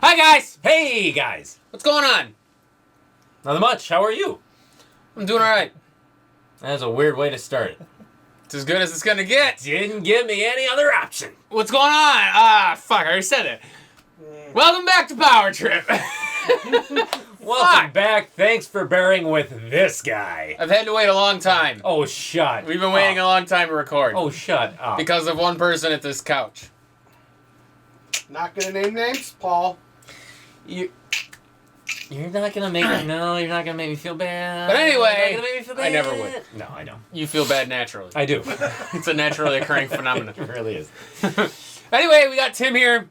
Hi, guys! Hey, guys! What's going on? Not much. How are you? I'm doing alright. That's a weird way to start it. It's as good as it's gonna get. Didn't give me any other option. What's going on? Fuck, I already said it. Welcome back to Power Trip. Welcome back. Thanks for bearing with this guy. I've had to wait a long time. Oh, shut We've been waiting a long time to record. Oh, shut up. Because of one person at this couch. Not gonna name names, Paul. You're not gonna make me. No, you're not gonna make me feel bad. But anyway, you're not gonna make me feel bad. I never would. No, I don't. You feel bad naturally. I do. It's a naturally occurring phenomenon. It really is. Anyway, we got Tim here.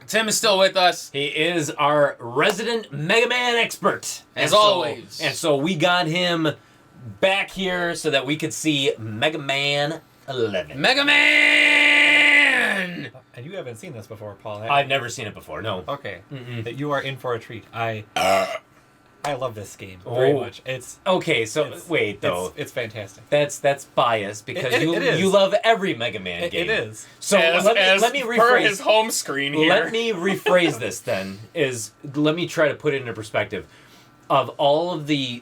Tim is still with us. He is our resident Mega Man expert. As always. And so we got him back here so that we could see Mega Man 11. Mega Man! And you haven't seen this before, Paul. I've never seen it before, no. Okay. Mm-mm. That you are in for a treat. I love this game very much. Okay, so wait though. It's fantastic. That's biased because It is. you love every Mega Man game. It is. So let me per rephrase his home screen here. Let me rephrase this then. Let me try to put it into perspective. Of all of the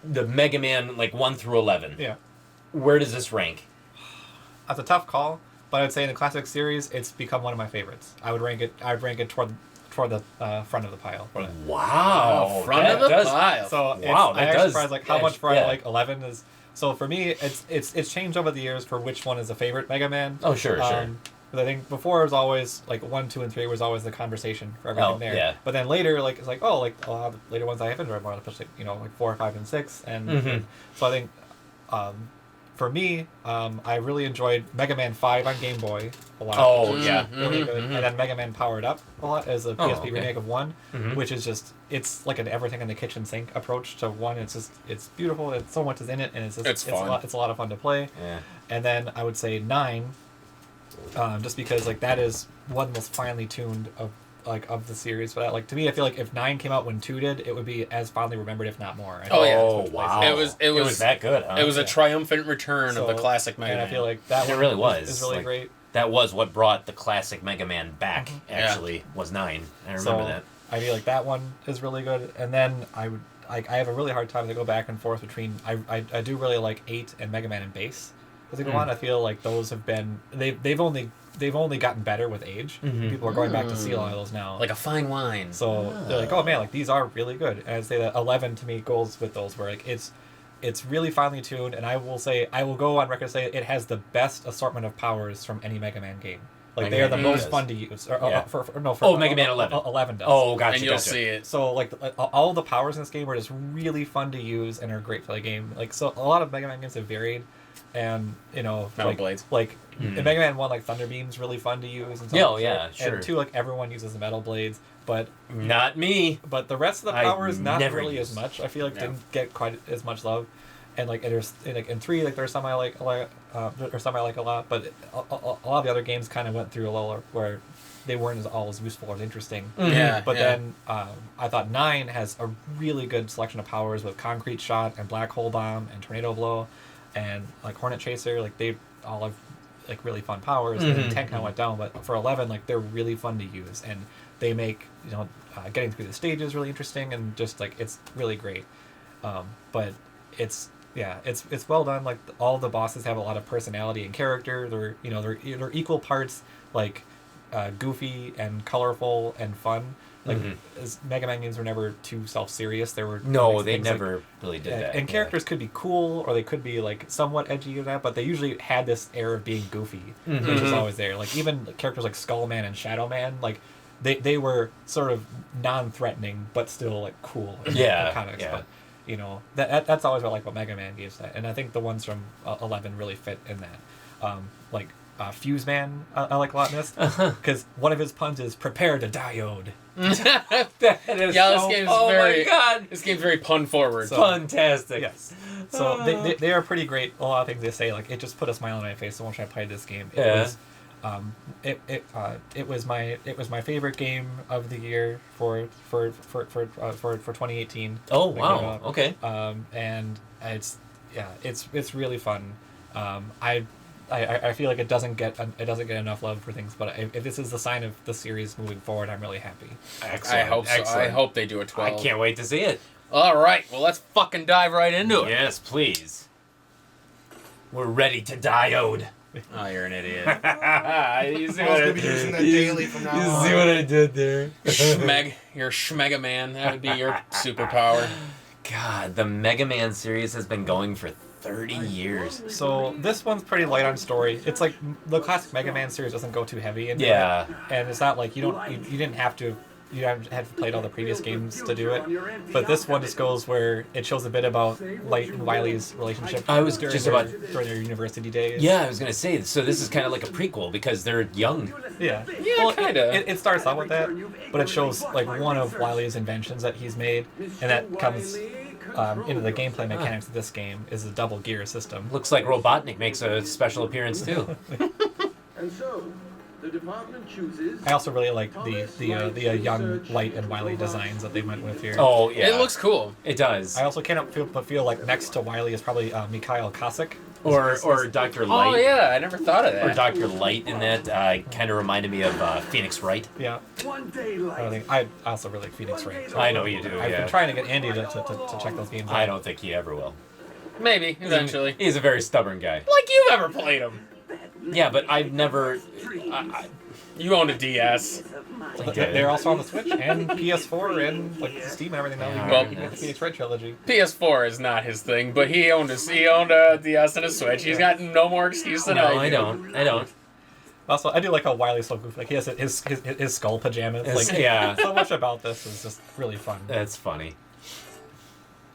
Mega Man like 1 through 11. Yeah. Where does this rank? That's a tough call, but I'd say in the classic series, it's become one of my favorites. I'd rank it toward the front of the pile. Wow. Front of the pile. So Wow, I'm that actually does- surprised like how much for yeah. like 11 is. So for me, it's changed over the years for which one is a favorite Mega Man. Oh, sure. But I think before it was always like 1, 2, and 3 was always the conversation for everything there. Yeah. But then later, like it's like a lot of the later ones I have enjoyed more, especially like 4, 5, and 6, and, Mhm. and so I think for me, I really enjoyed Mega Man 5 on Game Boy a lot. Oh, Which is yeah. really good. Mhm. And then Mega Man Powered Up a lot as a PSP okay. remake of 1, Mhm. which is just it's like an everything in the kitchen sink approach to 1. It's beautiful. It's so much is in it, and it's fun. It's a lot of fun to play. Yeah. And then I would say 9, just because like that is one of the most finely tuned of the series. But like to me, I feel like if 9 came out when 2 did, it would be as fondly remembered, if not more. Oh, yeah. Oh, wow. It was that good, huh? It was a triumphant return So, of the classic Mega and Man. I feel like that It one really was. is really Like, great. That was what brought the classic Mega Man back, actually, was 9. I remember that. I feel like that one is really good. And then I have a really hard time to go back and forth between I do really like 8 and Mega Man and Bass as they go on. I feel like those have been they've only gotten better with age. Mhm. People are going back to see a lot of those now. Like a fine wine. So they're like, oh man, like these are really good. And I'd say that 11 to me goes with those where like it's really finely tuned, and I will go on record to say it has the best assortment of powers from any Mega Man game. Like Mega they are the Man most does. fun to use. Yeah. Mega Man 11. 11 does. Oh, gotcha. And you'll gotcha. see it. So like all the powers in this game are just really fun to use and are great for the game. Like so, a lot of Mega Man games have varied, and Metal like blades. Like Mm. in Mega Man 1, like Thunder Beam's really fun to use. And stuff. Yeah, oh, yeah, sure. And 2, like everyone uses the metal blades, but Not me. the rest of the I powers not never really used- as much. I feel like Yeah. didn't get quite as much love. And like there's in 3, like there's some I like a lot, or some I like a lot, but a lot of the other games kind of went through a lull where they weren't all as useful or as interesting. Mhm. Yeah. But yeah. then I thought 9 has a really good selection of powers with Concrete Shot and Black Hole Bomb and Tornado Blow, and like Hornet Chaser. Like they all have like really fun powers. And then 10 kind of went down, but for 11, like they're really fun to use, and they make getting through the stages really interesting, and just like it's really great. But it's well done. Like all the bosses have a lot of personality and character. They're equal parts like goofy and colorful and fun. Like as Mega Man games were never too self-serious. There were No, they things like- never really did that. and characters could be cool, or they could be like somewhat edgy or that, but they usually had this air of being goofy, which is always there. Like even characters like Skullman and Shadow Man, like they were sort of non-threatening but still like cool in Yeah, the comics. yeah. But that's always what I like about Mega Man games, and I think the ones from 11 really fit in that. Fuse Man, I like a lot in this because one of his puns is "prepare to diode." That is Yeah, this so, game's oh very- my god, This game's very pun forward. So- fantastic. Yes. So they are pretty great. A lot of things they say, like it just put a smile on my face so much I played this game. It Yeah. was it was my favorite game of the year for 2018. Oh Like, wow. Okay. And it's really fun. I feel like it doesn't get enough love for things, but if this is the sign of the series moving forward, I'm really happy. I hope so. I hope they do a 12. I can't wait to see it. All right, well, let's fucking dive right into it. Yes, please. We're ready to diode. Oh, you're an idiot. You see Paul's gonna be using that daily from now on. see what I did there? You're Schmega Man. That would be your superpower. God, the Mega Man series has been going for 30 years. So this one's pretty light on story. It's like the classic Mega Man series doesn't go too heavy into Yeah. it, and it's not like you didn't have to. You haven't had played all the previous games to do it, but this one just goes where it shows a bit about Light and Wily's relationship. I was during just their, about- during their university days. Yeah, I was gonna say, so this is kind of like a prequel because they're young. Yeah. Yeah, Well, kinda. It starts out with that, but it shows like one of Wily's inventions that he's made, and that comes into the gameplay mechanics of this game is a double gear system. Looks like Robotnik makes a special appearance too. And so, the department chooses. I also really like the young Light and Wily designs that they went with here. Oh yeah, It looks cool. It does. I also can't but feel like next to Wily is probably Mikhail Kosik. Or Dr. Light. Oh, yeah, I never thought of Or that. Dr. Light in that kind of reminded me of Phoenix Wright. Yeah. One day I also really like Phoenix Wright. I know you do. I've Yeah. been trying to get Andy to check those games out. I don't think he ever will. Maybe, eventually. He's a very stubborn guy. Like you've ever played them. Yeah, but I've never. You own a DS. They're also on the Switch and PS4 and like Steam and everything now. Yeah. You can get the Phoenix Wright trilogy. PS4 is not his thing, but he owned a DS and a Switch. He's got no more excuse than No, I do. I don't. Also, I do like how Wily's so goofy. Like he has his skull pajamas. It's- Like yeah. so much about this is just really fun. That's funny.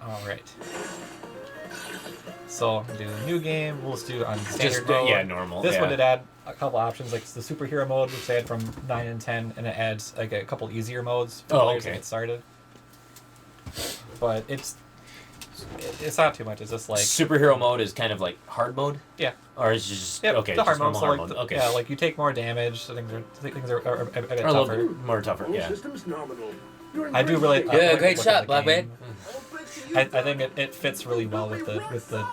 All right. So I'm gonna do a new game. We'll just do it on standard Just mode. yeah, normal. This yeah. one did add a couple options, like the superhero mode, which they had from 9 and 10, and it adds like a couple easier modes for Oh, players to okay. get started. But it's not too much. It's just like Superhero mode is kind of like hard mode, yeah, or is it just yeah. okay? The hard just mode. normal So hard like mode. the- Okay. yeah, like you take more damage. So things are a bit or a little tougher. bit more tougher. Yeah. Systems nominal. You're in I do really. Yeah, really great look shot, at the Black game. Man. I think it fits really well with the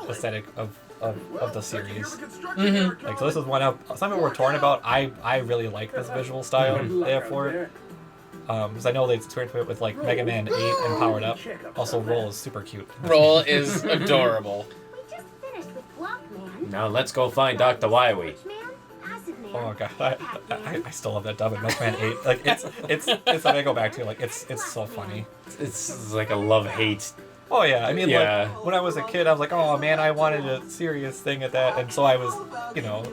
aesthetic of the series. Mm-hmm. Like so, this is one of some people were torn about. I really like this visual style they have for it. Because I know they experimented with it with like Mega Man 8 and Powered Up. Also, Roll is super cute. Roll is adorable. We just finished with Blockman. Now let's go find Dr. Wily. Man, Acid Man. Oh god, I still love that dub in Milkman 8. Like it's something I go back to. Like it's so funny. It's like a love-hate. Oh yeah, I mean Yeah. like when I was a kid, I was like, oh man, I wanted a serious thing at that, and so I was,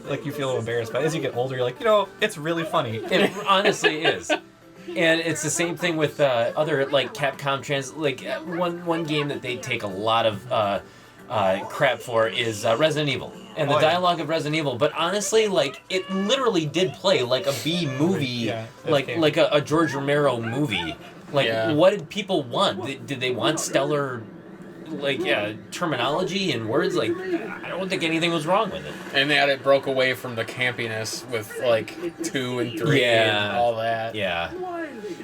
like you feel a little embarrassed. But as you get older, you're like, it's really funny. It honestly is. And it's the same thing with other like Capcom one game that they take a lot of crap for is Resident Evil and the Oh, yeah. dialogue of Resident Evil. But honestly, like it literally did play like a B movie, Yeah, it like came. a George Romero movie. Like Yeah. what did people want? Did they want stellar? Terminology and words, like I don't think anything was wrong with it. And that it broke away from the campiness with like 2 and 3 Yeah. and all that. Yeah,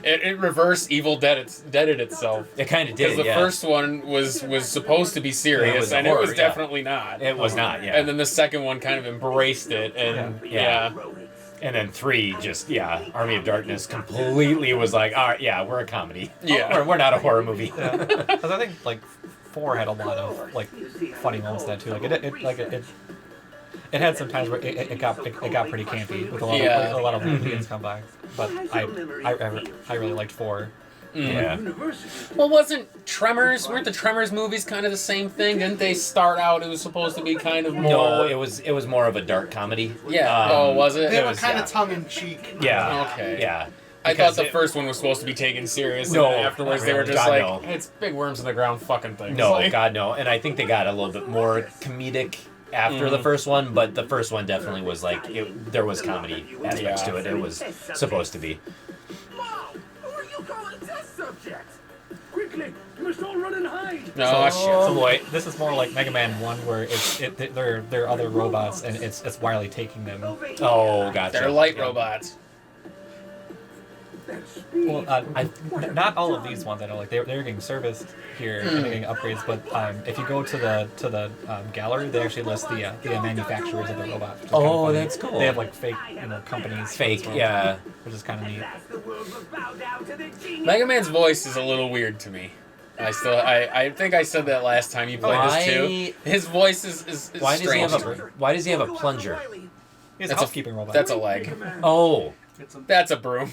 It reverse Evil Deaded itself. it kind of Because did. the first one was supposed to be It serious, was a and it horror, was yeah. definitely not. It was not. Yeah, And then the second one kind of embraced it, and Yeah. And then 3, just Army of Darkness completely was like, all right, yeah, we're a comedy. Yeah. We're not a horror movie. Because I think like 4 had a lot of like funny moments in that too. Like it had some times where it got pretty campy with a lot Yeah. of a lot of aliens come by. But I really liked 4. Yeah. Well, weren't the Tremors movies kind of the same thing? Didn't they start out, it was supposed to be kind of more... No, it was more of a dark comedy. Yeah. Oh, was it? They It were was, kind yeah. of tongue in cheek. Yeah. Okay. Yeah. I thought Because the it- first one was supposed to be taken serious, No, and then afterwards not they were really. just God, like, no. it's big worms in the ground fucking things. No, Like, God, no. And I think they got a little bit more comedic after the first one, but the first one definitely was like, there was comedy aspects Yeah. to it. It was supposed to be. Mom, who are you calling test subject? Quickly, you must all run and hide. No, So boy. this is more like Mega Man 1 where they're other robots and it's Wily taking them. Oh, gotcha. they're light Yeah. robots. that speed. Well, not all of these ones. I know, like they're getting serviced here and they're getting upgrades. But if you go to the gallery, they actually list the manufacturers of the robot. Which is kinda funny. That's cool. They have like fake companies. Fake, as well, yeah. which is kind of neat. The world will bow down to the genius. Mega Man's voice is a little weird to me. I think I said that last time you played this too. His voice is Why does he strange. have a Why does he have a plunger? He's a That's a- housekeeping robot. That's a leg. Oh, That's a broom.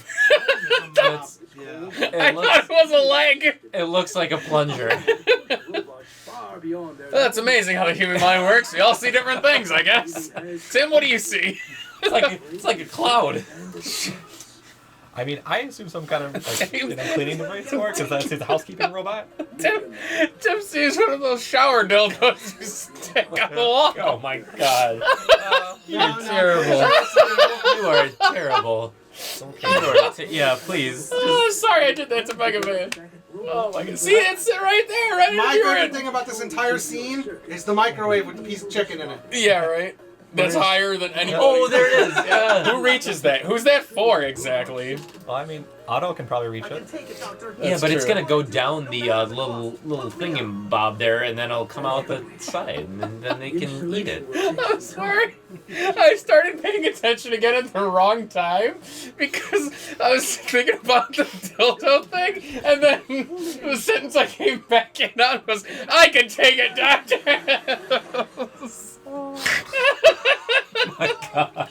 that's, Yeah. I it looks thought it was a leg. it looks like a plunger. Robots far beyond their That's amazing how the human mind works. We all see different things, I guess. Tim, what do you see? It's like a cloud. I mean, I assume some kind of cleaning device for it because that's his housekeeping robot. Tim sees one of those shower dildos you stick on the wall. Oh my god. You're No, terrible. no. You are terrible. You are yeah, please. Oh, sorry I did that to Mega Man. Oh my god. See, it's right there, right My in your favorite hand. thing about this entire scene is the microwave with the piece of chicken in it. Yeah, right. That's higher than anybody. Oh, there it is. Yeah. Who reaches that? Who's that for exactly? Well, I mean, Otto can probably reach it. Yeah, That's but it's true. gonna go down the little thingy-bob there, and then it'll come out the side, and then they can eat it. I'm sorry. I started paying attention again at the wrong time because I was thinking about the dildo thing, and then the sentence I came back in on was, "I can take it, Doctor." My God.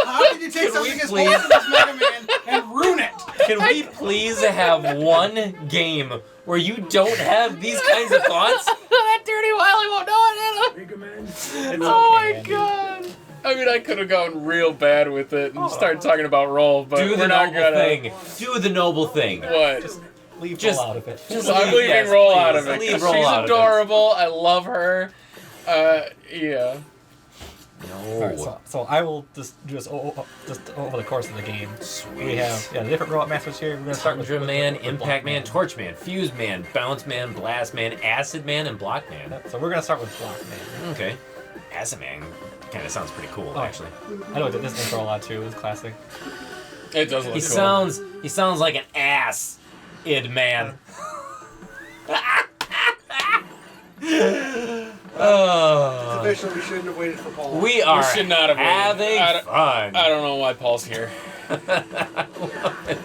How did you take Can something we as please- awesome as Mega Man and ruin it? Can we please have one game where you don't have these kinds of thoughts? That dirty Wily won't know it, Mega Man. It's Oh okay, my Andy. god! I mean, I could have gone real bad with it and started talking about roll, but Do we're the not noble gonna. thing. Do the noble thing. What? Leave Just- roll out of it. just I'm leaving yes, roll please. out of it. 'Cause Leave roll she's out of it. adorable. I love her. Yeah. Alright, No. so I will just over the course of the game. We have the different robot masters here. We're gonna start with Tundra Man, with Impact Block Man, Torch Man, Fuse Man, Bounce Man, Blast Man, Acid Man, and Block Man. So we're gonna start with Block Man. Okay. Acid Man kind of sounds pretty cool, Oh. actually. I know this intro a lot too. It's classic. It does look He cool. sounds like an ass, id man. It's official. We shouldn't have waited for Paul. We are should not have waited. having fun. I don't know why Paul's here. I love it.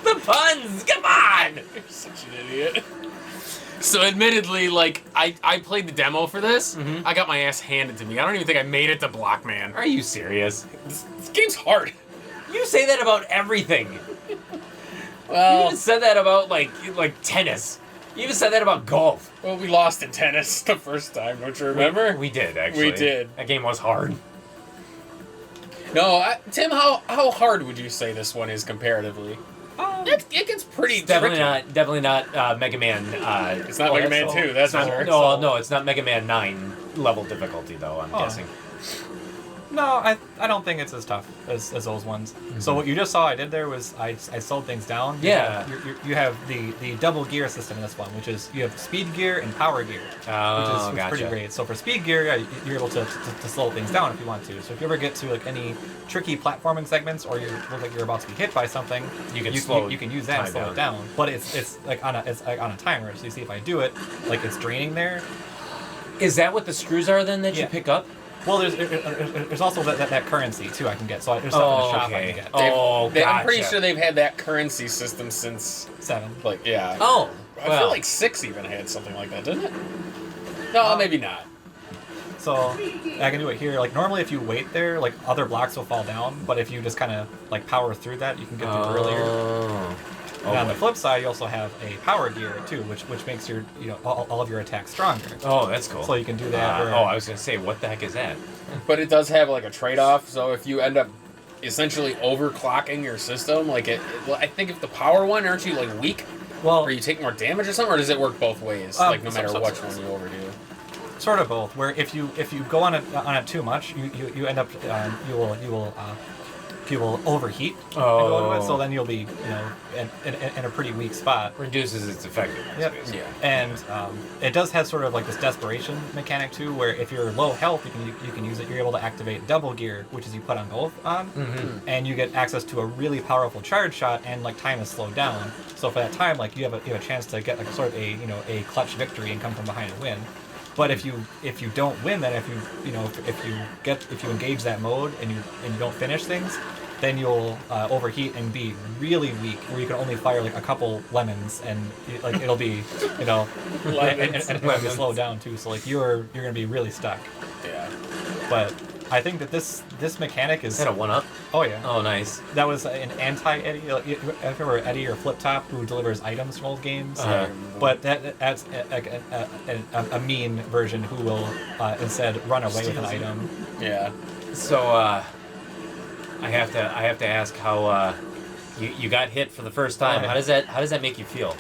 The puns, come on! You're such an idiot. So admittedly, like, I played the demo for this. Mhm. I got my ass handed to me. I don't even think I made it to Block Man. Are you serious? This game's hard. You say that about everything. You Well, even said that about like tennis. You even said that about golf. well, we lost in tennis the first time. Don't you remember? We did actually. We did. That game was hard. No, Tim, how hard would you say this one is comparatively? It gets pretty It's definitely tricky. definitely not Mega Man. It's not oh, Mega that's- Man 2, that's it's for not- sure. No, it's not Mega Man 9 level difficulty though. I'm Oh. guessing. No, I don't think it's as tough as those ones. So what you just saw I did there was I slowed things down. Yeah. You have the double gear system in this one, which is you have speed gear and power gear, Oh, which is gotcha. pretty great. So for speed gear, yeah, you're able to slow things down if you want to. So if you ever get to like any tricky platforming segments or you look like you're about to be hit by something, You can you can use that and time slow it down. But it's like on a timer. So you see if I do it, like it's draining there. Is that what the screws are then that you Yeah. pick up? Well, there's also that currency too I can get. So there's stuff in the shop I can get. Oh, I'm pretty gotcha. sure they've had that currency system since, 7. like, yeah. Oh, I well. feel like 6 even had something like that, didn't it? No, maybe not. So I can do it here. Like normally, if you wait there, like other blocks will fall down. But if you just kind of like power through that, you can get through earlier. Oh. And on the flip side, you also have a power gear too, which makes your all of your attacks stronger. Oh, that's cool. So you can do that. where- I was gonna say, what the heck is that? But it does have, like, a trade-off, so if you end up essentially overclocking your system, like, well, I think if the power one, aren't you, like, weak? well, Or you take more damage or something, or does it work both ways? Like, no matter which one you overdo? sort of both. Where if you go on it too much, you end up you will people overheat and go into it, so Oh. then you'll be in a pretty weak spot. Reduces its effectiveness. Yep. basically. Yeah. And it does have sort of like this desperation mechanic too, where if you're low health, you can use it. You're able to activate double gear, which is you put on both on, and you get access to a really powerful charge shot, and like time is slowed down. So for that time, like you have a chance to get like sort of a clutch victory and come from behind and win. But if you don't win, then if you engage that mode and you don't finish things, then you'll overheat and be really weak, where you can only fire like a couple lemons, and it'll be and it'll be slowed down too. So like you're gonna be really stuck. Yeah. But I think that this mechanic is Is that a 1-up? oh yeah. Oh, nice. That was an anti-Eddie. I remember Eddie or Flip Top, who delivers items from old games. But that's a mean version who will instead run away with an item. Yeah. So, I have to ask how you got hit for the first time. Okay. How does that make you feel?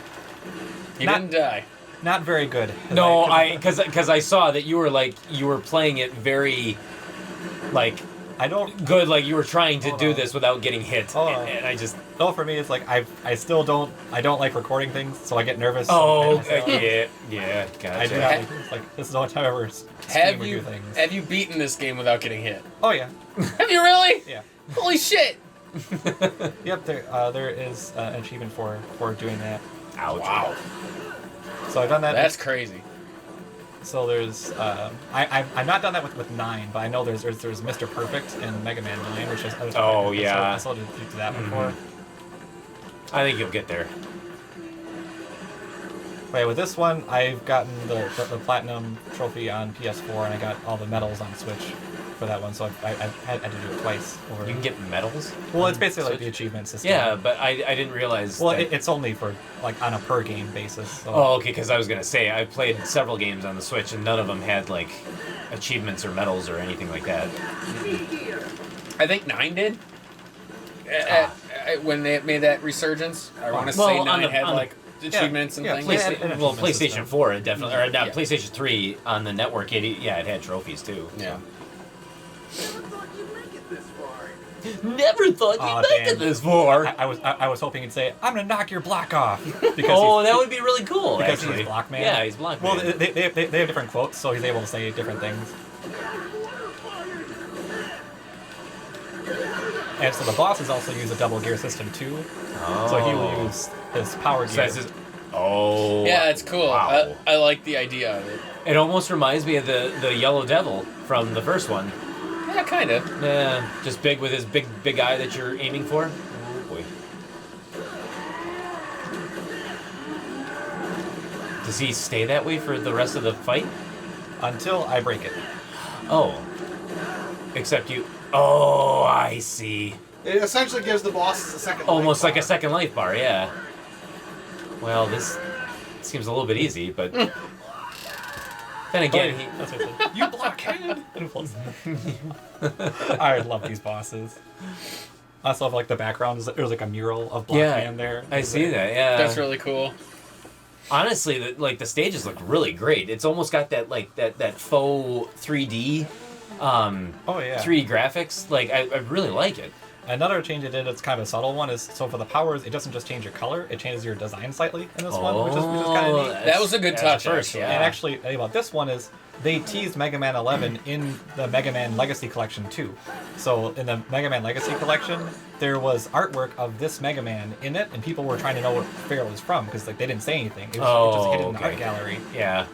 He Not- didn't die. Not very good. No, because I saw that you were playing it very, like, I don't. good, like you were trying to Hold do on. this without getting hit, Hold on. and I just. No, for me, it's like I still don't. I don't like recording things, so I get nervous. Oh, sometimes. yeah, I do gotcha. not. It's like this is the only time I ever stream Have or you do things. have you beaten this game without getting hit? Oh yeah, Have you really? yeah. Holy shit! Yep. There is an achievement for doing that. Ouch. Wow. So I've done that. That's crazy. So there's I've not done that with 9, but I know there's Mr. Perfect in Mega Man 9, which is Oh, yeah. I still did that before. I think you'll get there. But yeah, with this one, I've gotten the platinum trophy on PS4, and I got all the medals on Switch for that one. So I had to do it twice. Over. You can get medals. Well, it's basically like Switch? the achievement system. Yeah, but I didn't realize. Well, that... it's only for like on a per game basis. So. Oh, okay. Because I was gonna say I played several games on the Switch, and none of them had like achievements or medals or anything like that. I think 9 did. When they made that resurgence, I want to Well, say on 9 the- had on the- like achievements and yeah, things. Play- PlayStation, and well, achievement PlayStation system. 4 it definitely, or not Yeah. PlayStation 3 on the network. It had trophies too. Yeah. Never thought you'd make it this far. Never thought you'd Aw, make Dan. it this far. I was hoping he'd say, "I'm gonna knock your block off," because Oh, he's, that would be really cool. because actually. he's Block Man. Yeah, he's Block Well, Man. they have different quotes, so he's able to say different things. And so the bosses also use a double gear system too. So he will use his power So gear. that's his- Oh. Yeah, it's cool. Wow. I like the idea of it. It almost reminds me of the Yellow Devil from the first one. Yeah, kind of. Yeah, just big with his big eye that you're aiming for. Oh boy. Does he stay that way for the rest of the fight? Until I break it. Oh. Except you. Oh, I see. It essentially gives the bosses a second. Almost life like a bar. second life bar, yeah. Well, this seems a little bit easy, but then again, he. That's what I said. You blockhead! And it pulls- I love these bosses. I also love like the background. There's like a mural of Block Yeah, Man there. I see that. Yeah, That's really cool. Honestly, the stages look really great. It's almost got that that faux 3D, Oh yeah. 3D graphics. Like I really like it. Another change it did, it's kind of a subtle one, is so for the powers, it doesn't just change your color, it changes your design slightly in this one, which is kind of neat. That was a good touch, first, actually. yeah. And actually, the thing about this one is they teased Mega Man 11 in the Mega Man Legacy Collection too. So in the Mega Man Legacy Collection, there was artwork of this Mega Man in it, and people were trying to know where it was from because like they didn't say anything. It was just hidden in the art gallery. Yeah.